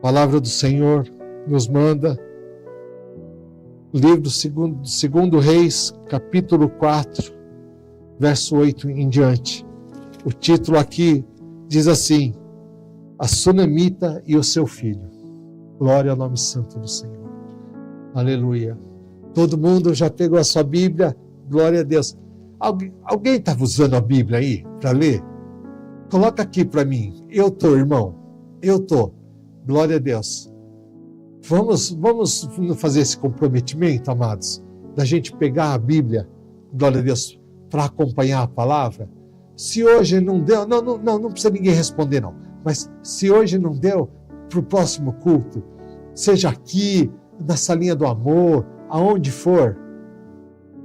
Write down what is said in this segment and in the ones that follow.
palavra do Senhor nos manda, livro segundo Reis, capítulo 4, verso 8 em diante. O título aqui diz assim: a sunamita e o seu filho. Glória ao nome santo do Senhor. Aleluia. Todo mundo já pegou a sua Bíblia? Glória a Deus. Alguém estava usando a Bíblia aí para ler? Coloca aqui para mim. Eu estou, irmão. Eu estou. Glória a Deus. Vamos fazer esse comprometimento, amados, da gente pegar a Bíblia, glória a Deus, para acompanhar a palavra. Se hoje não deu, não precisa ninguém responder não, mas se hoje não deu, para o próximo culto, seja aqui, na salinha do amor, aonde for.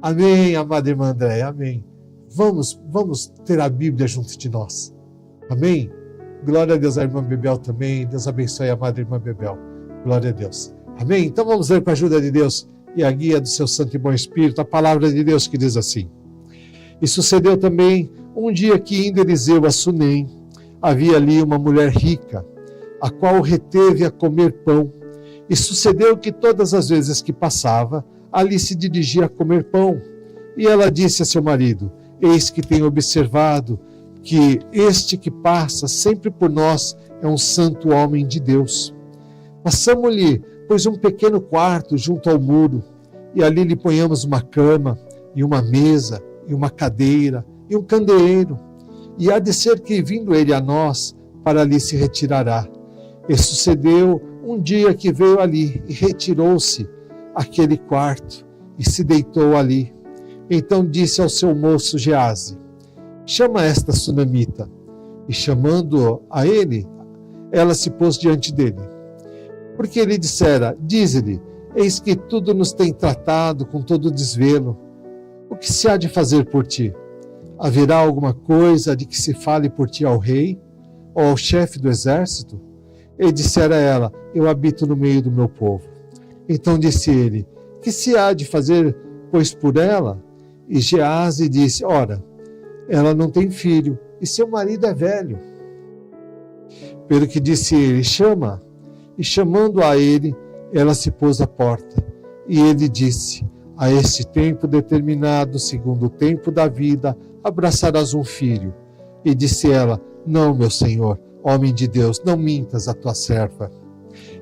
Amém, amada irmã Andréia, amém. Vamos ter a Bíblia junto de nós. Amém? Glória a Deus, a irmã Bebel também. Deus abençoe a amada irmã Bebel. Glória a Deus. Amém? Então vamos ler com a ajuda de Deus e a guia do seu Santo e Bom Espírito, a palavra de Deus que diz assim: e sucedeu também um dia que, indo Eliseu a Sunem, havia ali uma mulher rica, a qual o reteve a comer pão. E sucedeu que todas as vezes que passava, ali se dirigia a comer pão. E ela disse a seu marido: eis que tenho observado que este que passa sempre por nós é um santo homem de Deus. Passamo-lhe, pois, um pequeno quarto junto ao muro, e ali lhe ponhamos uma cama, e uma mesa, e uma cadeira, e um candeeiro. E há de ser que, vindo ele a nós, para ali se retirará. E sucedeu um dia que veio ali, e retirou-se àquele quarto, e se deitou ali. Então disse ao seu moço Geazi: chama esta sunamita. E chamando a ele, ela se pôs diante dele. Porque ele dissera: dize-lhe, eis que tudo nos tem tratado com todo desvelo. O que se há de fazer por ti? Haverá alguma coisa de que se fale por ti ao rei, ou ao chefe do exército? E dissera ela: eu habito no meio do meu povo. Então disse ele: que se há de fazer, pois, por ela? E Geazi disse: ora, ela não tem filho, e seu marido é velho. Pelo que disse ele: chama. E chamando a ele, ela se pôs à porta. E ele disse: a este tempo determinado, segundo o tempo da vida, abraçarás um filho. E disse ela: não, meu senhor, homem de Deus, não mintas a tua serva.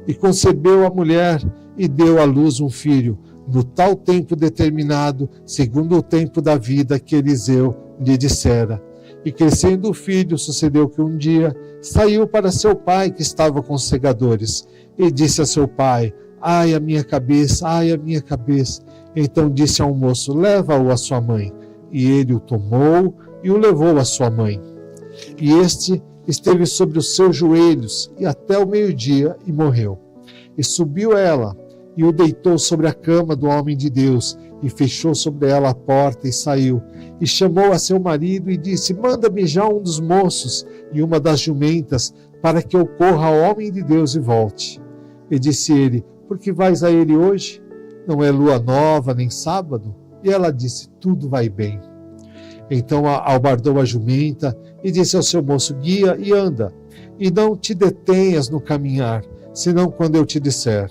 E concebeu a mulher e deu à luz um filho, no tal tempo determinado, segundo o tempo da vida que Eliseu lhe dissera. E crescendo o filho, sucedeu que um dia saiu para seu pai, que estava com os segadores, e disse a seu pai: ai, a minha cabeça, ai, a minha cabeça. Então disse ao moço: leva-o à sua mãe. E ele o tomou e o levou à sua mãe. E este esteve sobre os seus joelhos, e até o meio-dia, e morreu. E subiu ela, e o deitou sobre a cama do homem de Deus, e fechou sobre ela a porta, e saiu. E chamou a seu marido, e disse: manda-me já um dos moços, e uma das jumentas, para que eu corra ao homem de Deus e volte. E disse ele: por que vais a ele hoje? Não é lua nova, nem sábado? E ela disse: tudo vai bem. Então albardou a jumenta, e disse ao seu moço: guia e anda, e não te detenhas no caminhar, senão quando eu te disser.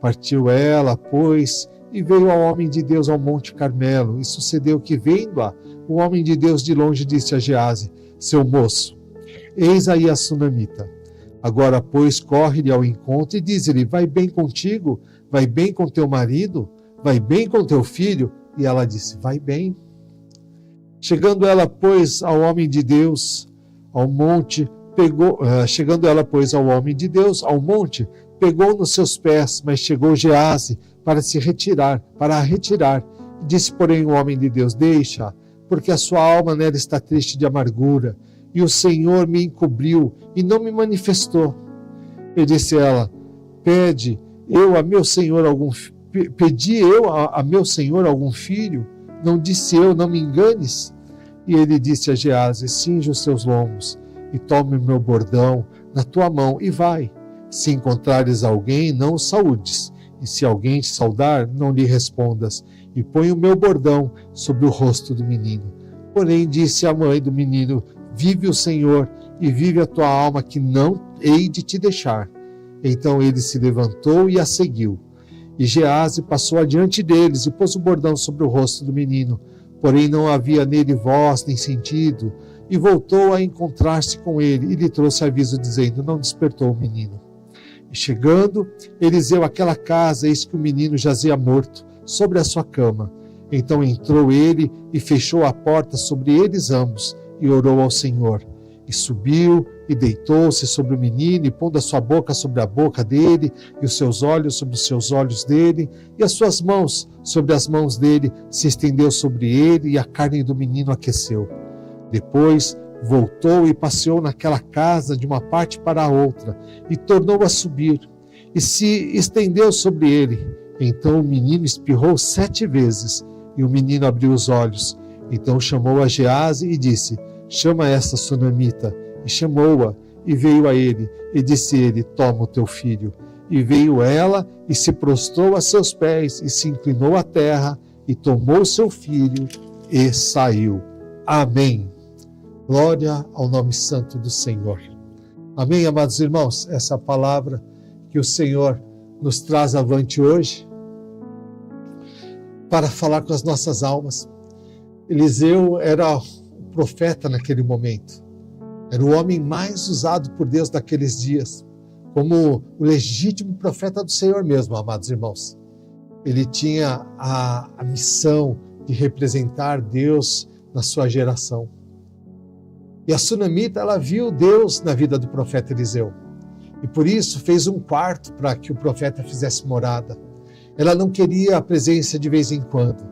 Partiu ela, pois, e veio ao homem de Deus ao Monte Carmelo. E sucedeu que, vendo-a, o homem de Deus de longe disse a Geazi: seu moço, eis aí a sunamita. Agora, pois, corre-lhe ao encontro e diz-lhe: vai bem contigo? Vai bem com teu marido? Vai bem com teu filho? E ela disse: vai bem. Chegando ela, pois, ao homem de Deus, ao monte, chegando ela, pois, ao homem de Deus, ao monte, pegou nos seus pés, mas chegou Geazi para a retirar. Disse, porém, o homem de Deus: deixa, porque a sua alma nela está triste de amargura, e o Senhor me encobriu e não me manifestou. E disse ela: pedi eu a meu Senhor algum filho? Não disse eu: não me enganes? E ele disse a Geazi: cinge os seus lombos, e tome o meu bordão na tua mão, e vai. Se encontrares alguém, não o saúdes, e se alguém te saudar, não lhe respondas, e põe o meu bordão sobre o rosto do menino. Porém disse a mãe do menino: vive o Senhor, e vive a tua alma, que não hei de te deixar. Então ele se levantou e a seguiu. E Geazi passou adiante deles e pôs o bordão sobre o rosto do menino, porém não havia nele voz nem sentido, e voltou a encontrar-se com ele, e lhe trouxe aviso, dizendo: não despertou o menino. E chegando Eliseu àquela casa, eis que o menino jazia morto sobre a sua cama. Então entrou ele e fechou a porta sobre eles ambos, e orou ao Senhor. E subiu e deitou-se sobre o menino, e pondo a sua boca sobre a boca dele, e os seus olhos sobre os seus olhos dele, e as suas mãos sobre as mãos dele, se estendeu sobre ele, e a carne do menino aqueceu. Depois voltou e passeou naquela casa de uma parte para a outra, e tornou a subir, e se estendeu sobre ele. Então o menino espirrou 7 vezes, e o menino abriu os olhos. Então chamou a Geazi e disse: chama esta sunamita. E chamou-a, e veio a ele, e disse ele: toma o teu filho. E veio ela, e se prostrou a seus pés, e se inclinou à terra, e tomou seu filho, e saiu. Amém. Glória ao nome santo do Senhor. Amém, amados irmãos? Essa é a palavra que o Senhor nos traz avante hoje para falar com as nossas almas. Eliseu era o profeta naquele momento. Era o homem mais usado por Deus naqueles dias, como o legítimo profeta do Senhor mesmo, amados irmãos. Ele tinha a missão de representar Deus na sua geração. E a sunamita, ela viu Deus na vida do profeta Eliseu. E por isso fez um quarto para que o profeta fizesse morada. Ela não queria a presença de vez em quando,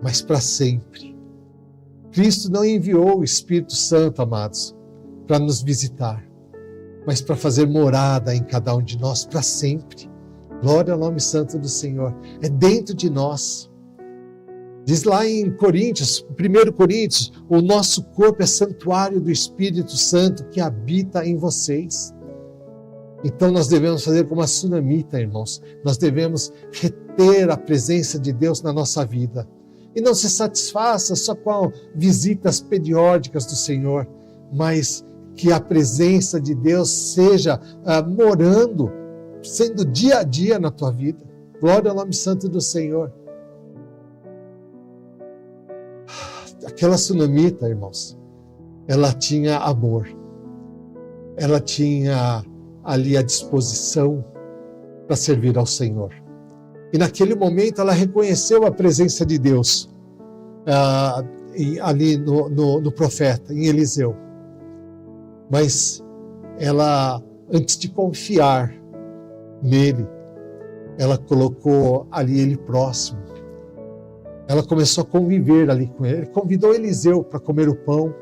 mas para sempre. Cristo não enviou o Espírito Santo, amados, para nos visitar, mas para fazer morada em cada um de nós para sempre. Glória ao nome santo do Senhor. É dentro de nós. Diz lá em Coríntios, 1 Coríntios, o nosso corpo é santuário do Espírito Santo que habita em vocês. Então nós devemos fazer como a sunamita, irmãos. Nós devemos reter a presença de Deus na nossa vida. E não se satisfaça só com visitas periódicas do Senhor, mas que a presença de Deus seja morando, sendo dia a dia na tua vida. Glória ao nome santo do Senhor. Aquela sunamita, irmãos, ela tinha amor, ela tinha ali a disposição para servir ao Senhor. E naquele momento ela reconheceu a presença de Deus ali no profeta, em Eliseu. Mas ela, antes de confiar nele, ela colocou ali ele próximo. Ela começou a conviver ali com ele. Ele convidou Eliseu para comer o pão.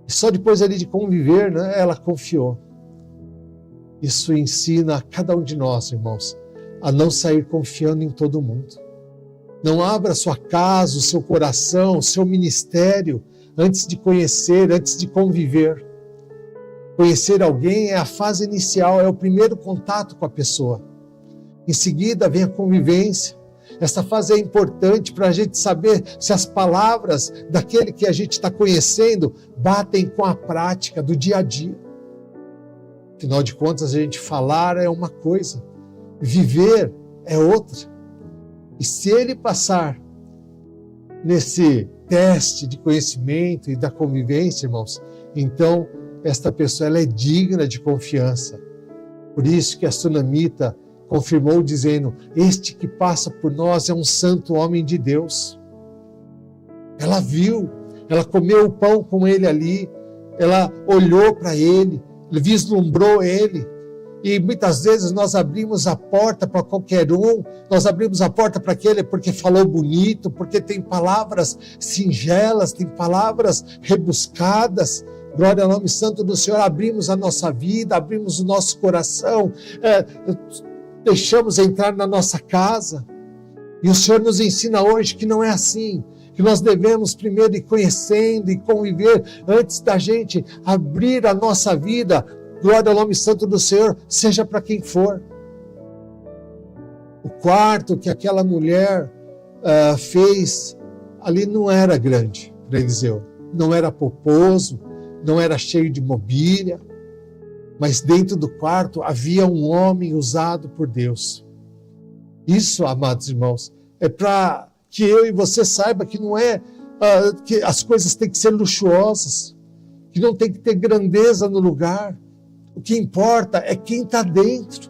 E só depois ali de conviver, né, ela confiou. Isso ensina a cada um de nós, irmãos, a não sair confiando em todo mundo. Não abra sua casa, o seu coração, o seu ministério antes de conhecer, antes de conviver. Conhecer alguém é a fase inicial, é o primeiro contato com a pessoa. Em seguida vem a convivência. Essa fase é importante para a gente saber se as palavras daquele que a gente está conhecendo batem com a prática do dia a dia. Afinal de contas, a gente falar é uma coisa, viver é outra. E se ele passar nesse teste de conhecimento e da convivência, irmãos, então esta pessoa ela é digna de confiança. Por isso que a sunamita confirmou dizendo: este que passa por nós é um santo homem de Deus. Ela viu, ela comeu o pão com ele ali, ela olhou para ele, vislumbrou ele. E muitas vezes nós abrimos a porta para qualquer um, nós abrimos a porta para aquele porque falou bonito, porque tem palavras singelas, tem palavras rebuscadas. Glória ao nome santo do Senhor. Abrimos a nossa vida, abrimos o nosso coração, deixamos entrar na nossa casa. E o Senhor nos ensina hoje que não é assim, que nós devemos primeiro ir conhecendo e conviver antes da gente abrir a nossa vida. Glória ao nome santo do Senhor, seja para quem for. O quarto que aquela mulher fez ali não era grande para Eliseu, não era pomposo, não era cheio de mobília, mas dentro do quarto havia um homem usado por Deus. Isso, amados irmãos, é para que eu e você saiba que não é que as coisas têm que ser luxuosas, que não tem que ter grandeza no lugar. O que importa é quem está dentro.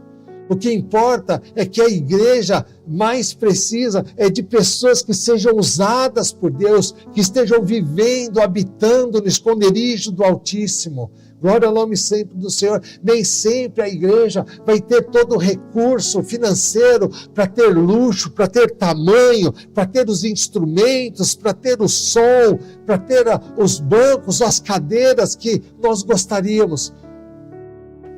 O que importa é que a igreja mais precisa é de pessoas que sejam usadas por Deus, que estejam vivendo, habitando no esconderijo do Altíssimo. Glória ao nome sempre do Senhor. Nem sempre a igreja vai ter todo o recurso financeiro para ter luxo, para ter tamanho, para ter os instrumentos, para ter o som, para ter os bancos, as cadeiras que nós gostaríamos.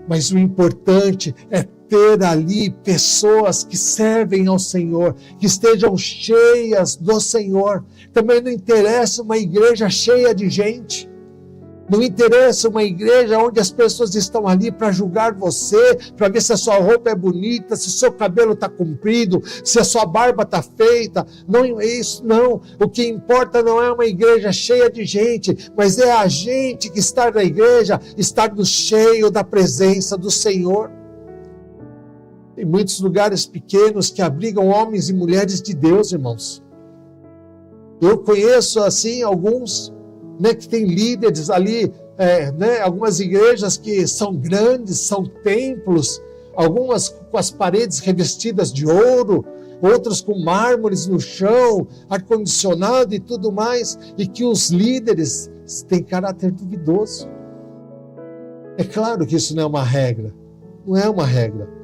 Mas o importante é ter ali pessoas que servem ao Senhor, que estejam cheias do Senhor. Também não interessa uma igreja cheia de gente. Não interessa uma igreja onde as pessoas estão ali para julgar você, para ver se a sua roupa é bonita, se o seu cabelo está comprido, se a sua barba está feita. Não é isso, não. O que importa não é uma igreja cheia de gente, mas é a gente que está na igreja, estar no cheio da presença do Senhor. Tem muitos lugares pequenos que abrigam homens e mulheres de Deus, irmãos. Eu conheço, assim, alguns, que tem líderes ali, algumas igrejas que são grandes, são templos, algumas com as paredes revestidas de ouro, outras com mármores no chão, ar-condicionado e tudo mais, e que os líderes têm caráter duvidoso. É claro que isso não é uma regra, não é uma regra.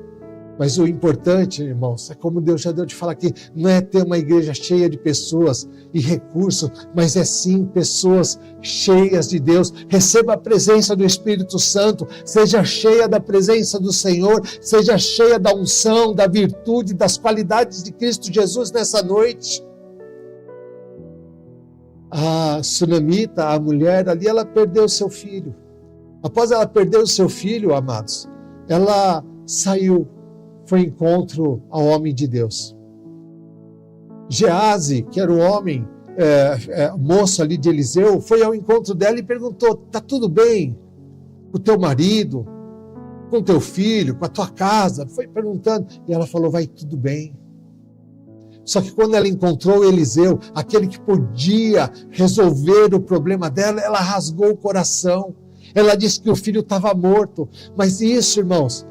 Mas o importante, irmãos, é como Deus já deu de falar aqui, não é ter uma igreja cheia de pessoas e recursos, mas é sim pessoas cheias de Deus. Receba a presença do Espírito Santo, seja cheia da presença do Senhor, seja cheia da unção, da virtude, das qualidades de Cristo Jesus nessa noite. A sunamita, a mulher ali, ela perdeu seu filho. Após ela perder o seu filho, amados, ela saiu, foi encontro ao homem de Deus. Gease, que era o homem, moço ali de Eliseu, foi ao encontro dela e perguntou: está tudo bem com o teu marido, com o teu filho, com a tua casa? Foi perguntando, e ela falou: vai tudo bem. Só que quando ela encontrou Eliseu, aquele que podia resolver o problema dela, ela rasgou o coração. Ela disse que o filho estava morto. Mas isso, irmãos,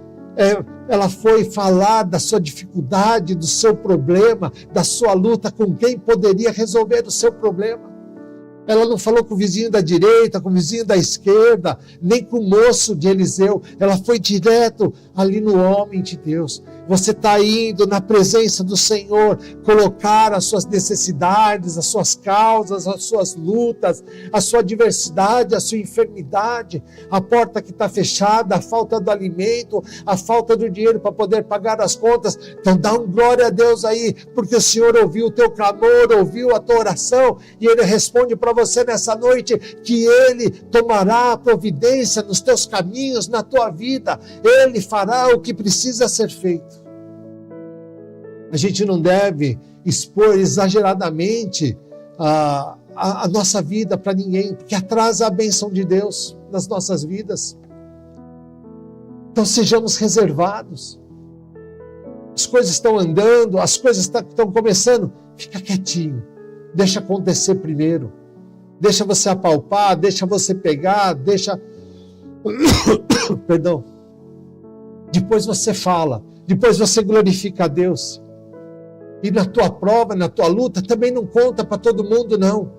ela foi falar da sua dificuldade, do seu problema, da sua luta com quem poderia resolver o seu problema. Ela não falou com o vizinho da direita, com o vizinho da esquerda, nem com o moço de Eliseu. Ela foi direto ali no homem de Deus. Você está indo na presença do Senhor, colocar as suas necessidades, as suas causas, as suas lutas, a sua adversidade, a sua enfermidade, a porta que está fechada, a falta do alimento, a falta do dinheiro para poder pagar as contas. Então dá um glória a Deus aí, porque o Senhor ouviu o teu clamor, ouviu a tua oração, e Ele responde para você nessa noite que Ele tomará a providência nos teus caminhos, na tua vida. Ele fará o que precisa ser feito. A gente não deve expor exageradamente a nossa vida para ninguém, porque atrasa a bênção de Deus nas nossas vidas. Então sejamos reservados. As coisas estão andando, as coisas estão começando, fica quietinho, deixa acontecer primeiro. Deixa você apalpar, deixa você pegar, deixa... Perdão. Depois você fala, depois você glorifica a Deus. E na tua prova, na tua luta, também não conta para todo mundo, não.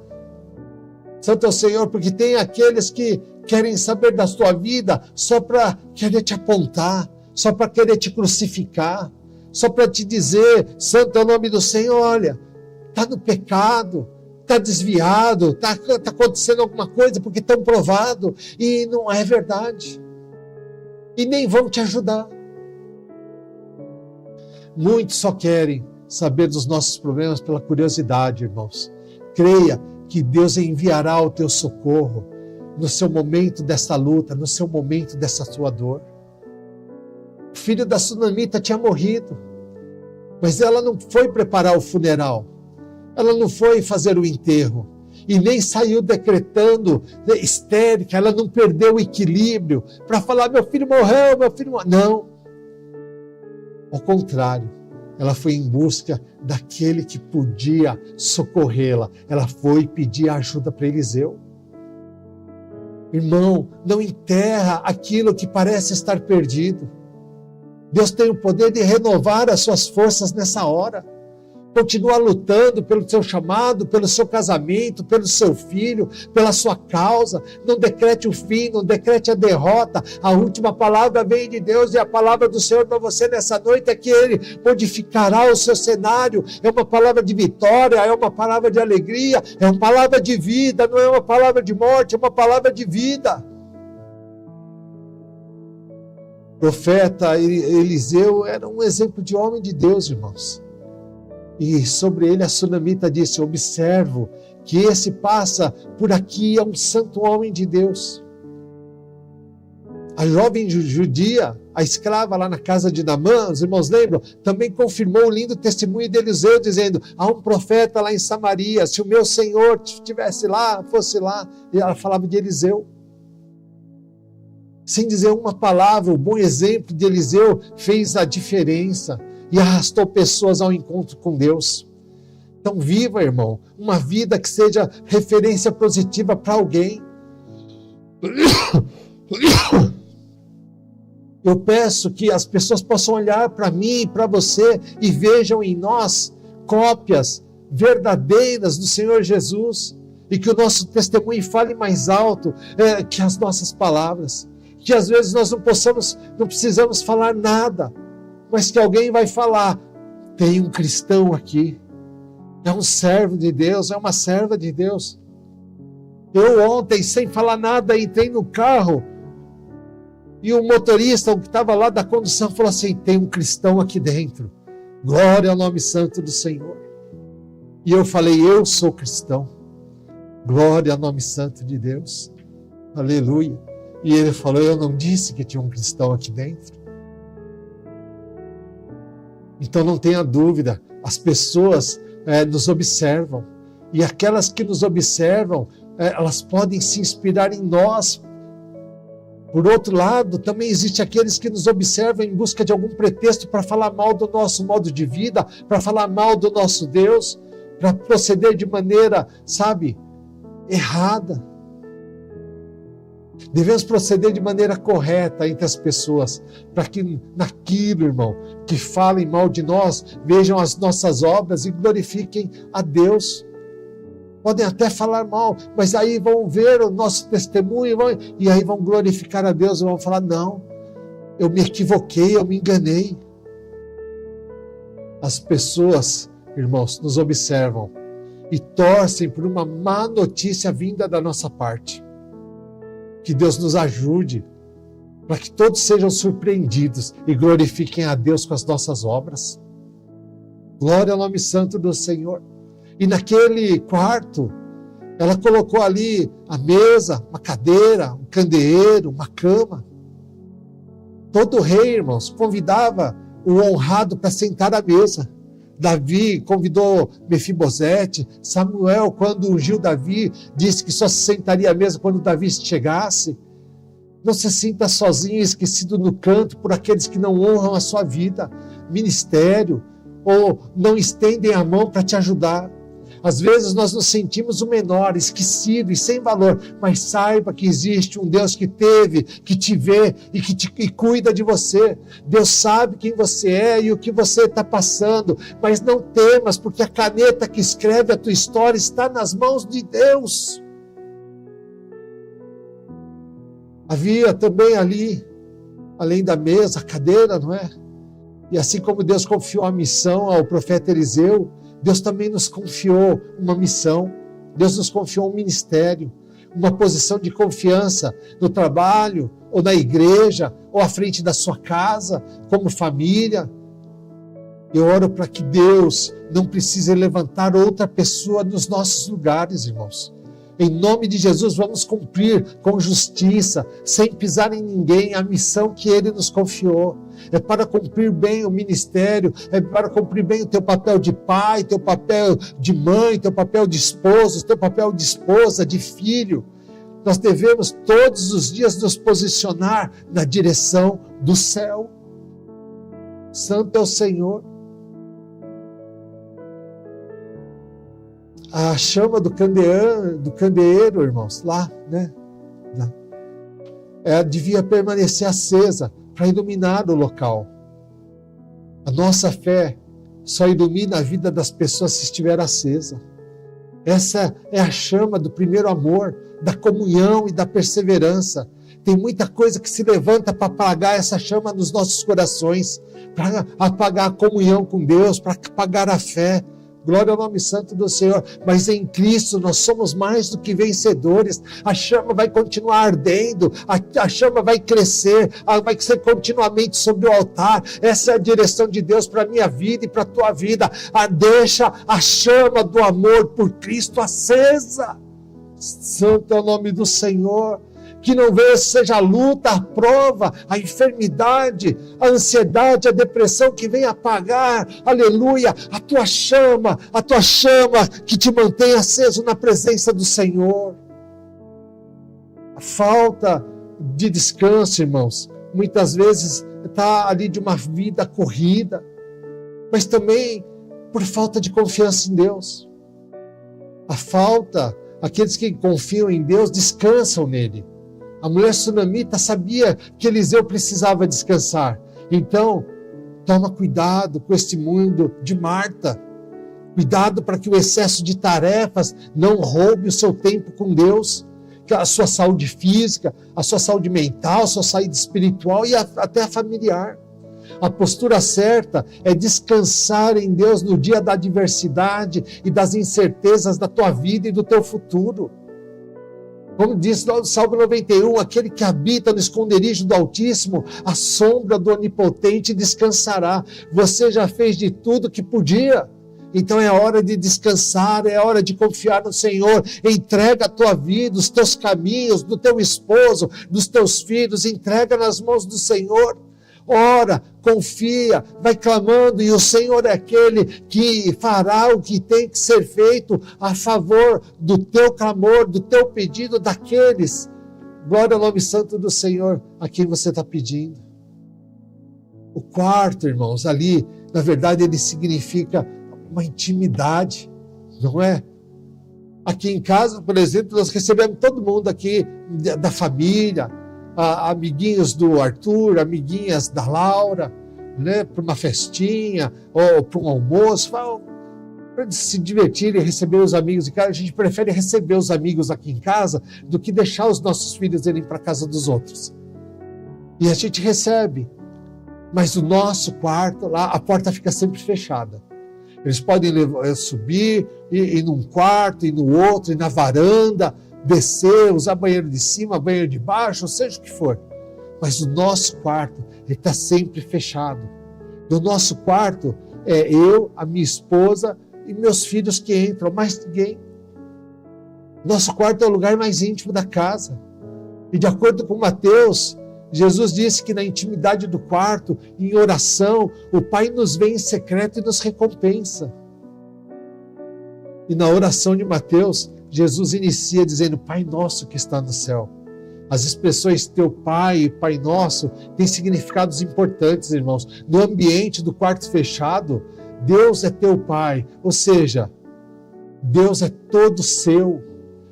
Santo é o Senhor, porque tem aqueles que querem saber da tua vida só para querer te apontar, só para querer te crucificar, só para te dizer: santo é o nome do Senhor, olha, está no pecado, está desviado, está acontecendo alguma coisa porque estão provado, e não é verdade. E nem vão te ajudar. Muitos só querem saber dos nossos problemas pela curiosidade, irmãos. Creia que Deus enviará o teu socorro no seu momento dessa luta, no seu momento dessa sua dor. O filho da sunamita tinha morrido, mas ela não foi preparar o funeral. Ela não foi fazer o enterro. e nem saiu decretando histérica, ela não perdeu o equilíbrio para falar, meu filho morreu, meu filho morreu. Não. Ao contrário, ela foi em busca daquele que podia socorrê-la. Ela foi pedir ajuda para Eliseu. Irmão, não enterra aquilo que parece estar perdido. Deus tem o poder de renovar as suas forças nessa hora. Continua lutando pelo seu chamado, pelo seu casamento, pelo seu filho, pela sua causa. Não decrete o fim, não decrete a derrota. A última palavra vem de Deus e a palavra do Senhor para você nessa noite é que Ele modificará o seu cenário. É uma palavra de vitória, é uma palavra de alegria, é uma palavra de vida, não é uma palavra de morte, é uma palavra de vida. O profeta Eliseu era um exemplo de homem de Deus, irmãos. E sobre ele a sunamita disse, observo que esse passa por aqui, é um santo homem de Deus. A jovem judia, a escrava lá na casa de Naamã, os irmãos lembram? Também confirmou o lindo testemunho de Eliseu, dizendo, há um profeta lá em Samaria, se o meu Senhor estivesse lá, fosse lá. E ela falava de Eliseu. Sem dizer uma palavra, o bom exemplo de Eliseu fez a diferença e arrastou pessoas ao encontro com Deus. Então viva, irmão, uma vida que seja referência positiva para alguém. Eu peço que as pessoas possam olhar para mim e para você e vejam em nós cópias verdadeiras do Senhor Jesus e que o nosso testemunho fale mais alto que as nossas palavras. Que às vezes nós não precisamos falar nada, mas que alguém vai falar, tem um cristão aqui, é um servo de Deus, é uma serva de Deus. Eu ontem, sem falar nada, entrei no carro e o motorista, o que estava lá da condução, falou assim, tem um cristão aqui dentro, glória ao nome santo do Senhor. E eu falei, eu sou cristão, glória ao nome santo de Deus, aleluia. E ele falou, eu não disse que tinha um cristão aqui dentro. Então não tenha dúvida, as pessoas nos observam, e aquelas que nos observam, elas podem se inspirar em nós. Por outro lado, também existe aqueles que nos observam em busca de algum pretexto para falar mal do nosso modo de vida, para falar mal do nosso Deus, para proceder de maneira, errada. Devemos proceder de maneira correta entre as pessoas, para que naquilo, irmão, que falem mal de nós, vejam as nossas obras e glorifiquem a Deus. Podem até falar mal, mas aí vão ver o nosso testemunho e aí vão glorificar a Deus e vão falar, não, eu me equivoquei, eu me enganei. As pessoas, irmãos, nos observam e torcem por uma má notícia vinda da nossa parte. Que Deus nos ajude, para que todos sejam surpreendidos e glorifiquem a Deus com as nossas obras. Glória ao nome santo do Senhor. E naquele quarto, ela colocou ali a mesa, uma cadeira, um candeeiro, uma cama. Todo rei, irmãos, convidava o honrado para sentar à mesa. Davi convidou Mefibosete. Samuel, quando ungiu Davi, disse que só se sentaria à mesa quando Davi chegasse. Não se sinta sozinho, esquecido no canto por aqueles que não honram a sua vida, ministério, ou não estendem a mão para te ajudar. Às vezes nós nos sentimos o menor, esquecido e sem valor, mas saiba que existe um Deus que teve, que te vê e que cuida de você. Deus sabe quem você é e o que você está passando, mas não temas, porque a caneta que escreve a tua história está nas mãos de Deus. Havia também ali, além da mesa, a cadeira, não é? E assim como Deus confiou a missão ao profeta Eliseu, Deus também nos confiou uma missão, Deus nos confiou um ministério, uma posição de confiança no trabalho, ou na igreja, ou à frente da sua casa, como família. Eu oro para que Deus não precise levantar outra pessoa nos nossos lugares, irmãos. Em nome de Jesus, vamos cumprir com justiça, sem pisar em ninguém, a missão que Ele nos confiou. É para cumprir bem o ministério, é para cumprir bem o teu papel de pai, teu papel de mãe, teu papel de esposo, teu papel de esposa, de filho. Nós devemos todos os dias nos posicionar na direção do céu. Santo é o Senhor. A chama do candeeiro, irmãos, lá, né? Devia permanecer acesa para iluminar o local. A nossa fé só ilumina a vida das pessoas se estiver acesa. Essa é a chama do primeiro amor, da comunhão e da perseverança. Tem muita coisa que se levanta para apagar essa chama nos nossos corações, para apagar a comunhão com Deus, para apagar a fé. Glória ao nome santo do Senhor. Mas em Cristo nós somos mais do que vencedores. A chama vai continuar ardendo, a chama vai crescer, vai ser continuamente sobre o altar. Essa é a direção de Deus para a minha vida e para a tua vida. Deixa a chama do amor por Cristo acesa. Santo é o nome do Senhor. Que não seja a luta, a prova, a enfermidade, a ansiedade, a depressão que venha apagar, aleluia, a tua chama que te mantém aceso na presença do Senhor. A falta de descanso, irmãos, muitas vezes está ali de uma vida corrida, mas também por falta de confiança em Deus. Aqueles que confiam em Deus descansam nele. A mulher sunamita sabia que Eliseu precisava descansar. Então, toma cuidado com este mundo de Marta. Cuidado para que o excesso de tarefas não roube o seu tempo com Deus, a sua saúde física, a sua saúde mental, a sua saúde espiritual e até a familiar. A postura certa é descansar em Deus no dia da adversidade e das incertezas da tua vida e do teu futuro. Como diz lá no Salmo 91, aquele que habita no esconderijo do Altíssimo, a sombra do Onipotente descansará. Você já fez de tudo que podia. Então é hora de descansar, é hora de confiar no Senhor. Entrega a tua vida, os teus caminhos, do teu esposo, dos teus filhos, entrega nas mãos do Senhor. Ora, confia, vai clamando, e o Senhor é aquele que fará o que tem que ser feito a favor do teu clamor, do teu pedido, daqueles. Glória ao nome santo do Senhor a quem você está pedindo. O quarto, irmãos, ali, na verdade, ele significa uma intimidade, não é? Aqui em casa, por exemplo, nós recebemos todo mundo aqui da família, amiguinhos do Arthur, amiguinhas da Laura, né, para uma festinha ou para um almoço, para se divertir e receber os amigos em casa. A gente prefere receber os amigos aqui em casa do que deixar os nossos filhos irem para a casa dos outros. E a gente recebe, mas o nosso quarto lá, a porta fica sempre fechada. Eles podem subir, ir num quarto, ir no outro, ir na varanda, descer, usar banheiro de cima, banheiro de baixo, seja o que for. Mas o nosso quarto, ele está sempre fechado. No nosso quarto, é eu, a minha esposa e meus filhos que entram, mais ninguém. Nosso quarto é o lugar mais íntimo da casa. E de acordo com Mateus, Jesus disse que na intimidade do quarto, em oração, o Pai nos vê em secreto e nos recompensa. E na oração de Mateus, Jesus inicia dizendo: Pai nosso que está no céu. As expressões teu Pai e Pai nosso têm significados importantes, irmãos. No ambiente do quarto fechado, Deus é teu Pai, ou seja, Deus é todo seu.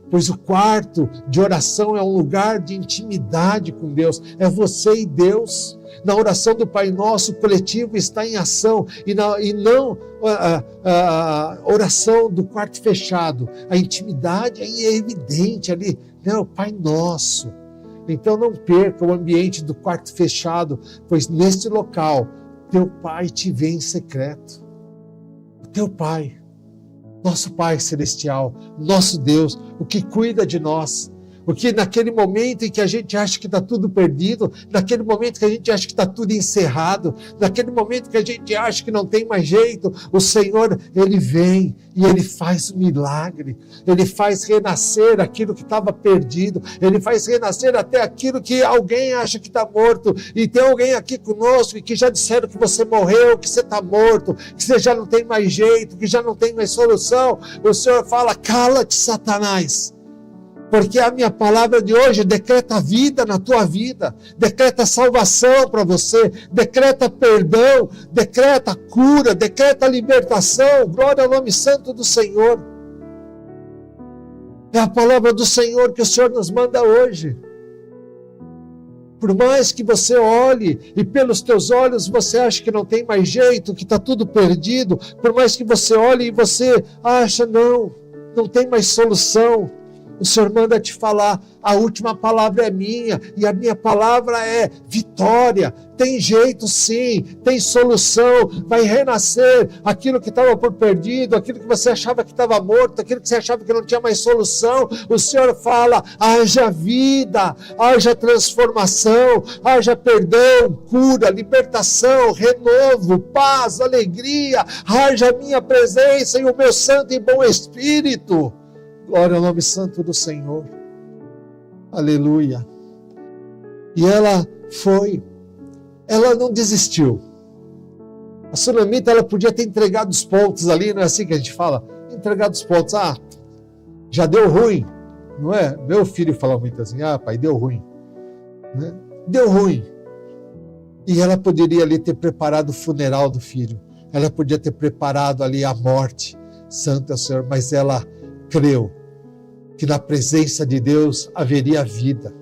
Pois o quarto de oração é um lugar de intimidade com Deus, é você e Deus. Na oração do Pai Nosso, o coletivo está em ação, e não a oração do quarto fechado. A intimidade é evidente ali, né? O Pai Nosso. Então não perca o ambiente do quarto fechado, pois neste local, teu Pai te vê em secreto. O teu Pai. Nosso Pai Celestial, nosso Deus, o que cuida de nós, Porque naquele momento em que a gente acha que está tudo perdido, naquele momento que a gente acha que está tudo encerrado, naquele momento que a gente acha que não tem mais jeito, o Senhor, Ele vem e Ele faz um milagre. Ele faz renascer aquilo que estava perdido. Ele faz renascer até aquilo que alguém acha que está morto. E tem alguém aqui conosco que já disseram que você morreu, que você está morto, que você já não tem mais jeito, que já não tem mais solução. O Senhor fala, cala-te, Satanás. Porque a minha palavra de hoje decreta vida na tua vida, decreta salvação para você, decreta perdão, decreta cura, decreta libertação. Glória ao nome santo do Senhor. É a palavra do Senhor que o Senhor nos manda hoje. Por mais que você olhe e pelos teus olhos você acha que não tem mais jeito, que está tudo perdido, por mais que você olhe e você acha, não tem mais solução, o Senhor manda te falar, a última palavra é minha, e a minha palavra é vitória. Tem jeito sim, tem solução, vai renascer aquilo que estava por perdido, aquilo que você achava que estava morto, aquilo que você achava que não tinha mais solução. O Senhor fala, haja vida, haja transformação, haja perdão, cura, libertação, renovo, paz, alegria, haja a minha presença e o meu santo e bom Espírito. Glória ao nome santo do Senhor. Aleluia. E ela foi. Ela não desistiu. A sunamita, ela podia ter entregado os pontos ali, não é assim que a gente fala? Entregado os pontos. Já deu ruim. Não é? Meu filho fala muito assim, pai, deu ruim. Né? Deu ruim. E ela poderia ali ter preparado o funeral do filho. Ela podia ter preparado ali a morte. Santo é o Senhor. Mas ela creu que na presença de Deus haveria vida,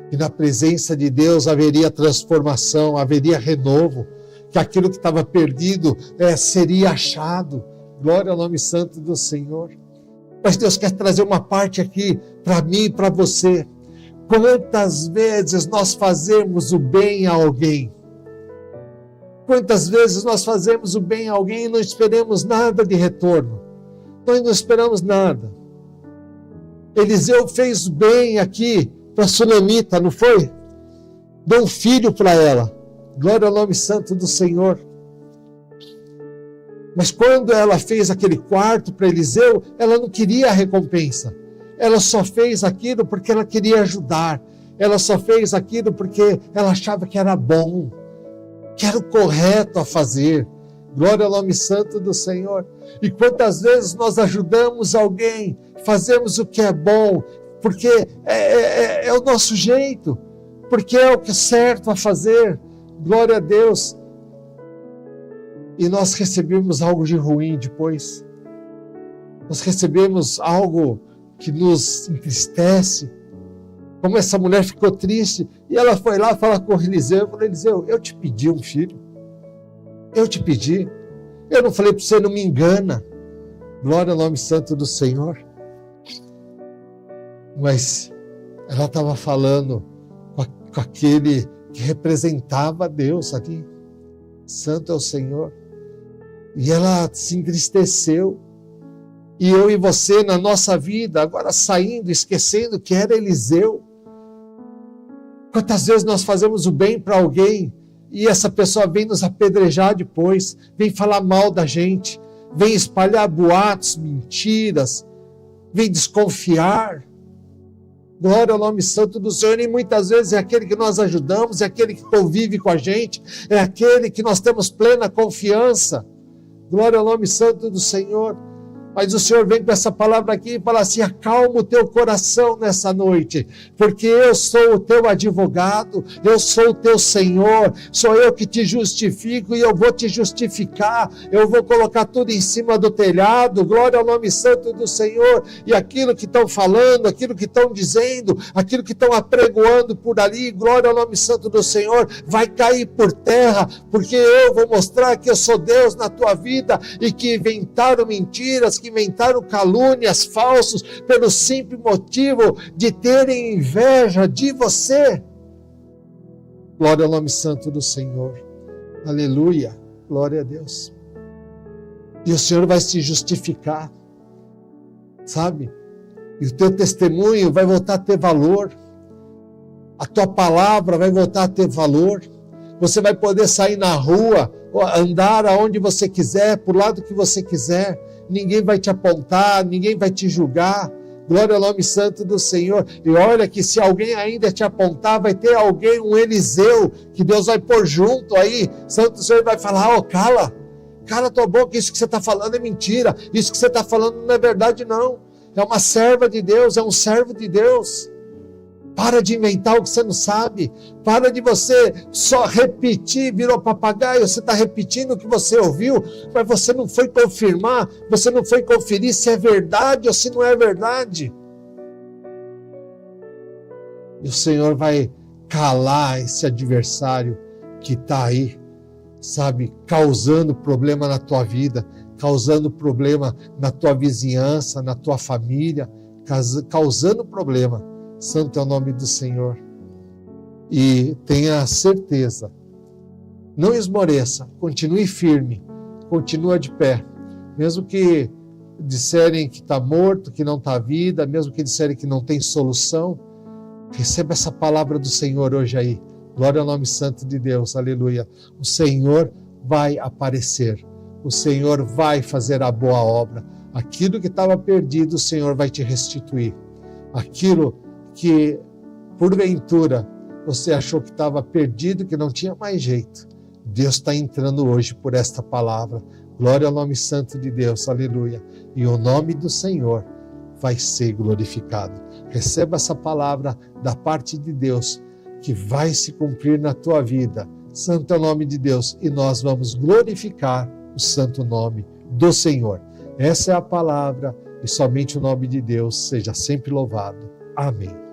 que na presença de Deus haveria transformação, haveria renovo, que aquilo que estava perdido seria achado. Glória ao nome santo do Senhor. Mas Deus quer trazer uma parte aqui para mim e para você. Quantas vezes nós fazemos o bem a alguém? Quantas vezes nós fazemos o bem a alguém e não esperamos nada de retorno? Nós não esperamos nada. Eliseu fez bem aqui para a sunamita, não foi? Deu um filho para ela. Glória ao nome santo do Senhor. Mas quando ela fez aquele quarto para Eliseu, ela não queria a recompensa. Ela só fez aquilo porque ela queria ajudar. Ela só fez aquilo porque ela achava que era bom, que era o correto a fazer. Glória ao nome santo do Senhor. E quantas vezes nós ajudamos alguém, fazemos o que é bom, porque é o nosso jeito, porque é o que é certo a fazer. Glória a Deus. E nós recebemos algo de ruim depois. Nós recebemos algo que nos entristece. Como essa mulher ficou triste, e ela foi lá falar com Eliseu, falou, Eliseu, eu te pedi um filho. Eu te pedi. Eu não falei para você, não me engana. Glória ao nome santo do Senhor. Mas ela estava falando com aquele que representava Deus ali. Santo é o Senhor. E ela se entristeceu. E eu e você, na nossa vida, agora saindo, esquecendo que era Eliseu. Quantas vezes nós fazemos o bem para alguém e essa pessoa vem nos apedrejar depois, vem falar mal da gente, vem espalhar boatos, mentiras, vem desconfiar. Glória ao nome santo do Senhor. E muitas vezes é aquele que nós ajudamos, é aquele que convive com a gente, é aquele que nós temos plena confiança. Glória ao nome santo do Senhor. Mas o Senhor vem com essa palavra aqui e fala assim, acalma o teu coração nessa noite, porque eu sou o teu advogado, eu sou o teu Senhor, sou eu que te justifico e eu vou te justificar, eu vou colocar tudo em cima do telhado. Glória ao nome santo do Senhor. E aquilo que estão falando, aquilo que estão dizendo, aquilo que estão apregoando por ali, glória ao nome santo do Senhor, vai cair por terra, porque eu vou mostrar que eu sou Deus na tua vida e que inventaram mentiras, que inventaram calúnias, falsos, pelo simples motivo de terem inveja de você. Glória ao nome santo do Senhor. Aleluia. Glória a Deus. E o Senhor vai se justificar. Sabe? E o teu testemunho vai voltar a ter valor. A tua palavra vai voltar a ter valor. Você vai poder sair na rua, andar aonde você quiser, por lado que você quiser. Ninguém vai te apontar, ninguém vai te julgar. Glória ao nome santo do Senhor. E olha que se alguém ainda te apontar, vai ter alguém, um Eliseu, que Deus vai pôr junto aí. Santo Senhor vai falar, cala tua boca, isso que você está falando é mentira. Isso que você está falando não é verdade não. É uma serva de Deus, é um servo de Deus. Para de inventar o que você não sabe. Para de você só repetir, virou papagaio, você está repetindo o que você ouviu, mas você não foi confirmar, você não foi conferir se é verdade ou se não é verdade. E o Senhor vai calar esse adversário que está aí, sabe, causando problema na tua vida, causando problema na tua vizinhança, na tua família, causando problema. Santo é o nome do Senhor. E tenha certeza, não esmoreça, continue firme, continua de pé. Mesmo que disserem que está morto, que não está vida, mesmo que disserem que não tem solução, receba essa palavra do Senhor hoje aí. Glória ao nome santo de Deus, aleluia. O Senhor vai aparecer, o Senhor vai fazer a boa obra. Aquilo que estava perdido, o Senhor vai te restituir. Aquilo que porventura você achou que estava perdido, que não tinha mais jeito, Deus está entrando hoje por esta palavra. Glória ao nome santo de Deus, aleluia. E o nome do Senhor vai ser glorificado. Receba essa palavra da parte de Deus, que vai se cumprir na tua vida. Santo é o nome de Deus, e nós vamos glorificar o santo nome do Senhor. Essa é a palavra, e somente o nome de Deus seja sempre louvado. Amém.